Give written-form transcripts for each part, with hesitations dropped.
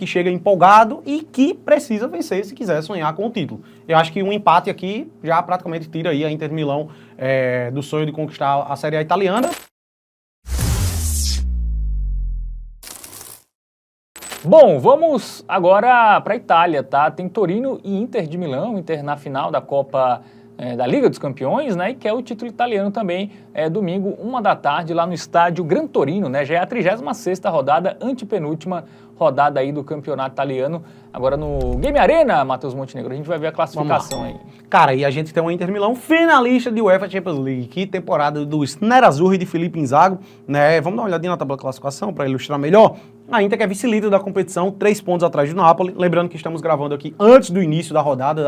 que chega empolgado e que precisa vencer se quiser sonhar com o título. Eu acho que um empate aqui já praticamente tira aí a Inter de Milão do sonho de conquistar a Série A italiana. Bom, vamos agora para a Itália, tá? Tem Torino e Inter de Milão, Inter na final da Copa da Liga dos Campeões, né? E quer o título italiano também, domingo, 1 da tarde, lá no estádio Gran Torino, né? Já é a 36ª rodada, antepenúltima rodada aí do campeonato italiano. Agora no Game Arena, Matheus Montenegro, a gente vai ver a classificação aí. Cara, e a gente tem o Inter de Milão finalista de UEFA Champions League. Que temporada dos Nerazzurri de Felipe Inzaghi, né? Vamos dar uma olhadinha na tabela de classificação para ilustrar melhor. A Inter que é vice-líder da competição, 3 pontos atrás do Napoli. Lembrando que estamos gravando aqui antes do início da rodada,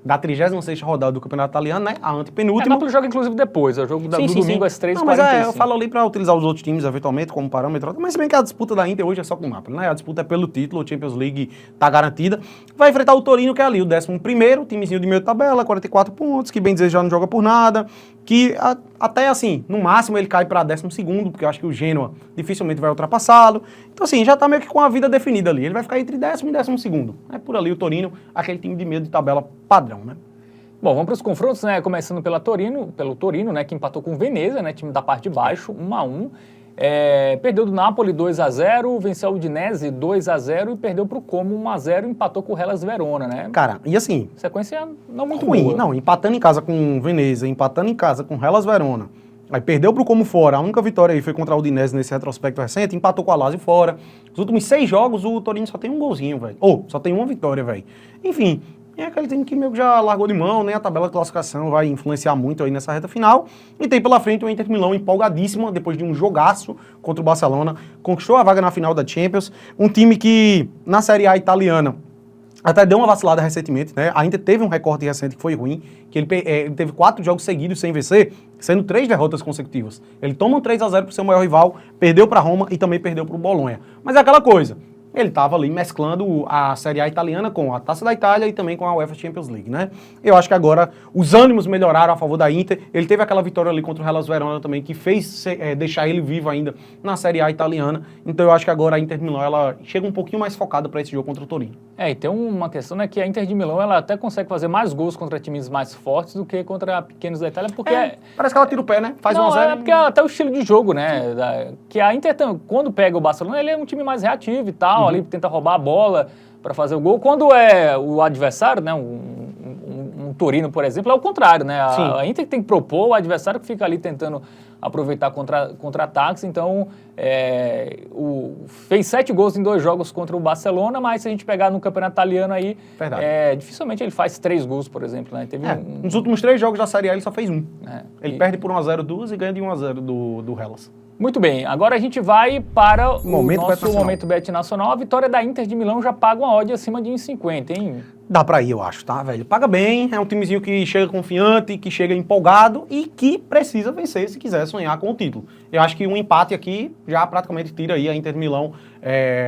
da 36ª rodada do campeonato italiano, né? A antepenúltima. O Napoli joga inclusive depois, é o jogo do domingo às 3h45. Não, mas eu falo ali para utilizar os outros times eventualmente como parâmetro, mas se bem que a disputa da Inter hoje é só com o Napoli, né? A disputa é pelo título, a Champions League tá garantida. Vai enfrentar o Torino, que é ali o 11º, timezinho de meio de tabela, 44 pontos, que bem dizer já não joga por nada, que até assim, no máximo ele cai para 12º, porque eu acho que o Genoa dificilmente vai ultrapassá-lo. Então assim, já tá meio que com a vida definida ali. Ele vai ficar entre 10º e 12º. É por ali o Torino, aquele time de meio de tabela padrão, né? Bom, vamos para os confrontos, né? Começando pelo Torino, né? Que empatou com o Venezia, né? Time da parte de baixo, 1-1. Perdeu do Napoli 2-0, venceu o Udinese 2-0 e perdeu para o Como 1-0 e empatou com o Hellas Verona, né? Cara, e assim... Sequência não muito ruim, boa. não, empatando em casa com o Venezia, empatando em casa com o Hellas Verona, aí perdeu pro Como fora, a única vitória aí foi contra o Udinese nesse retrospecto recente, empatou com a Lazio fora. Os últimos 6 jogos o Torino só tem um golzinho, velho. Só tem uma vitória, velho. Enfim... É aquele time que meio que já largou de mão, né? A tabela de classificação vai influenciar muito aí nessa reta final. E tem pela frente o Inter de Milão empolgadíssima, depois de um jogaço contra o Barcelona, conquistou a vaga na final da Champions. Um time que, na Série A italiana, até deu uma vacilada recentemente, né? A Inter teve um recorde recente que foi ruim, que ele teve 4 jogos seguidos sem vencer, sendo 3 derrotas consecutivas. Ele toma um 3-0 pro seu maior rival, perdeu para Roma e também perdeu pro Bolonha. Mas é aquela coisa... Ele estava ali mesclando a Série A italiana com a Taça da Itália e também com a UEFA Champions League, né? Eu acho que agora os ânimos melhoraram a favor da Inter. Ele teve aquela vitória ali contra o Hellas Verona também, que fez deixar ele vivo ainda na Série A italiana. Então eu acho que agora a Inter de Milão, ela chega um pouquinho mais focada para esse jogo contra o Torino. E tem uma questão, né, que a Inter de Milão, ela até consegue fazer mais gols contra times mais fortes do que contra pequenos da Itália, porque... Parece que ela tira o pé, né? Faz 1-0. É porque até o estilo de jogo, né? Que a Inter, quando pega o Barcelona, ele é um time mais reativo e tal, ali tenta roubar a bola para fazer o gol. Quando é o adversário, né, um Torino, por exemplo, é o contrário, né? A Inter tem que propor o adversário que fica ali tentando aproveitar contra-ataques. Então, fez 7 gols em 2 jogos contra o Barcelona, mas se a gente pegar no campeonato italiano aí, dificilmente ele faz 3 gols, por exemplo, né? Nos últimos 3 jogos da Série A ele só fez 1. Ele perde por 1-0 duas e ganha de 1-0 do Hellas. Muito bem, agora a gente vai para o nosso Momento Bet Nacional. A vitória da Inter de Milão já paga uma odd acima de 1,50, hein? Dá pra ir, eu acho, tá, velho? Paga bem, é um timezinho que chega confiante, que chega empolgado e que precisa vencer se quiser sonhar com o título. Eu acho que um empate aqui já praticamente tira aí a Inter de Milão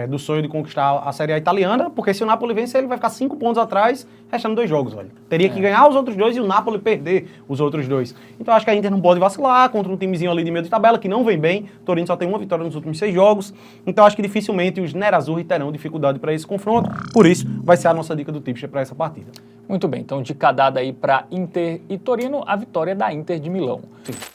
do sonho de conquistar a Série A italiana, porque se o Napoli vencer, ele vai ficar 5 pontos atrás, restando 2 jogos, velho. Teria que ganhar os outros 2 e o Napoli perder os outros 2. Então eu acho que a Inter não pode vacilar contra um timezinho ali de meio de tabela, que não vem bem. O Torino só tem uma vitória nos últimos 6 jogos. Então eu acho que dificilmente os Nerazzurri terão dificuldade para esse confronto. Por isso, vai ser a nossa dica do Tipster para essa partida. Muito bem, então dica dada aí para Inter e Torino, a vitória da Inter de Milão. Sim.